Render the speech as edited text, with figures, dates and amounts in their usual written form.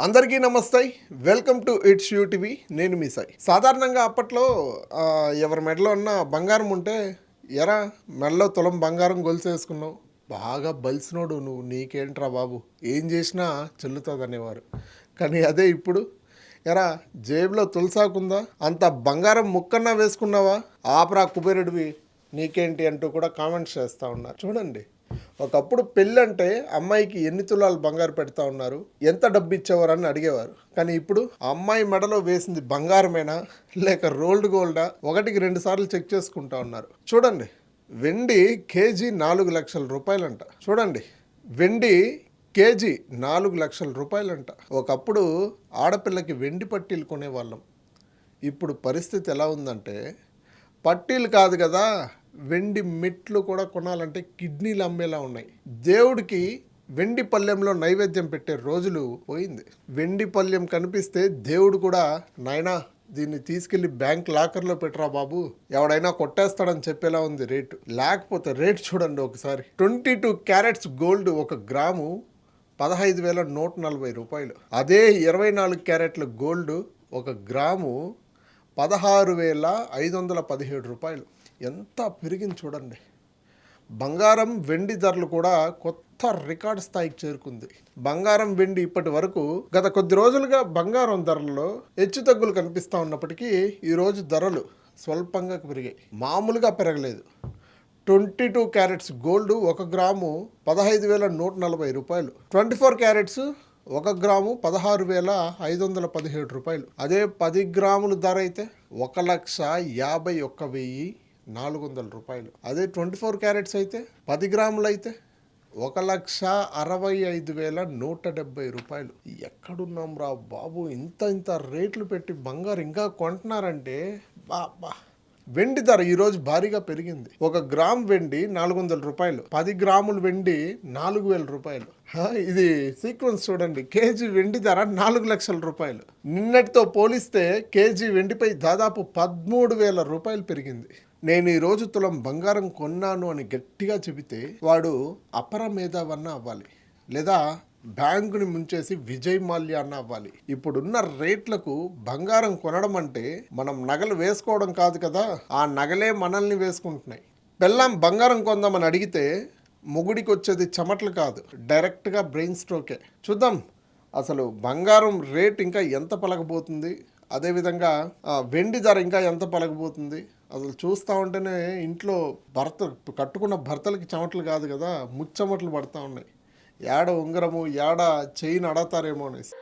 అందరికీ నమస్తే. Welcome to it's UTV. నేను మీ సాయి. సాధారణంగా అప్పట్లో ఎవరి మెడలో ఉన్న బంగారం ఉంటే, ఎరా మెడలో తులం బంగారం గొలుసు వేసుకున్నావు, బాగా బలిసినోడు నువ్వు, నీకేంట్రా బాబు, ఏం చేసినా చెల్లుతుంది అనేవారు. కానీ అదే ఇప్పుడు, ఎరా జేబులో తులసాకుందా, అంత బంగారం ముక్కన్నా వేసుకున్నావా, ఆపరా కుబేరుడివి, నీకేంటి అంటూ కూడా కామెంట్స్ చేస్తూ ఉన్నారు. చూడండి, ఒకప్పుడు పెళ్ళంటే అమ్మాయికి ఎన్ని తులాలు బంగారు పెడతా ఉన్నారు, ఎంత డబ్బు ఇచ్చేవారు అని అడిగేవారు. కానీ ఇప్పుడు అమ్మాయి మెడలో వేసింది బంగారమేనా లేక రోల్డ్ గోల్డా, 1-2 సార్లు చెక్ చేసుకుంటా ఉన్నారు. చూడండి, వెండి కేజీ 4 లక్షల రూపాయలంట. చూడండి, వెండి కేజీ 4 లక్షల రూపాయలంట. ఒకప్పుడు ఆడపిల్లకి వెండి పట్టీలు కొనేవాళ్ళం. ఇప్పుడు పరిస్థితి ఎలా ఉందంటే, పట్టీలు కాదు కదా, వెండి మెట్లు కూడా కొనాలంటే కిడ్నీలు అమ్మేలా ఉన్నాయి. దేవుడికి వెండి పళ్ళెంలో నైవేద్యం పెట్టే రోజులు పోయింది. వెండి పళ్ళెం కనిపిస్తే దేవుడు కూడా, నాయనా దీన్ని తీసుకెళ్లి బ్యాంక్ లాకర్లో పెట్టరా బాబు, ఎవడైనా కొట్టేస్తాడని చెప్పేలా ఉంది రేటు. లేకపోతే రేటు చూడండి ఒకసారి, 22 క్యారెట్స్ గోల్డ్ 1 గ్రాము 15,140 రూపాయలు. అదే 24 క్యారెట్ల గోల్డ్ 1 గ్రాము 16,517 రూపాయలు. ఎంత పెరిగింది చూడండి. బంగారం వెండి ధరలు కూడా కొత్త రికార్డ్ స్థాయికి చేరుకుంది. బంగారం వెండి ఇప్పటి వరకు గత కొద్ది రోజులుగా బంగారం ధరల్లో హెచ్చుతగ్గులు కనిపిస్తూ ఉన్నప్పటికీ ఈరోజు ధరలు స్వల్పంగా పెరిగాయి, మామూలుగా పెరగలేదు. 22 క్యారెట్స్ గోల్డ్ 1 గ్రాము 15,140 రూపాయలు. 24 క్యారెట్స్ 1 గ్రాము 16,517 రూపాయలు. అదే 10 గ్రాముల ధర అయితే 1,51,400 రూపాయలు. అదే 24 క్యారెట్స్ అయితే 10 గ్రాములు అయితే 1,65,170 రూపాయలు. ఎక్కడున్నాం రా బాబు, ఇంత రేట్లు పెట్టి బంగారు ఇంకా కొంటున్నారంటే బాబా. వెండి ధర ఈరోజు భారీగా పెరిగింది. 1 గ్రామ్ వెండి 400 రూపాయలు, 10 గ్రాముల వెండి 4,000 రూపాయలు. ఇది సీక్వెన్స్ చూడండి, కేజీ వెండి ధర 4 లక్షల రూపాయలు. నిన్నటితో పోలిస్తే కేజీ వెండిపై దాదాపు 13,000 రూపాయలు పెరిగింది. నేను ఈరోజు తులం బంగారం కొన్నాను అని గట్టిగా చెబితే వాడు అపర మేధావన్న అవ్వాలి, లేదా బ్యాంకుని ముంచేసి విజయ్ మాల్యా అన్న అవ్వాలి. ఇప్పుడున్న రేట్లకు బంగారం కొనడం అంటే మనం నగలు వేసుకోవడం కాదు కదా, ఆ నగలే మనల్ని వేసుకుంటున్నాయి. పెళ్ళాం బంగారం కొందామని అడిగితే మొగుడికి వచ్చేది చెమటలు కాదు, డైరెక్ట్గా బ్రెయిన్ స్ట్రోకే. చూద్దాం అసలు బంగారం రేట్ ఇంకా ఎంత పలకబోతుంది, అదేవిధంగా వెండి ధర ఇంకా ఎంత పలకబోతుంది. అసలు చూస్తూ ఉంటేనే ఇంట్లో కట్టుకున్న భర్తలకి చెమటలు కాదు కదా, ముచ్చెమటలు పడుతూ ఉన్నాయి. ఏడ ఉంగరము ఏడ చైన్ అడతారేమో అనేసి.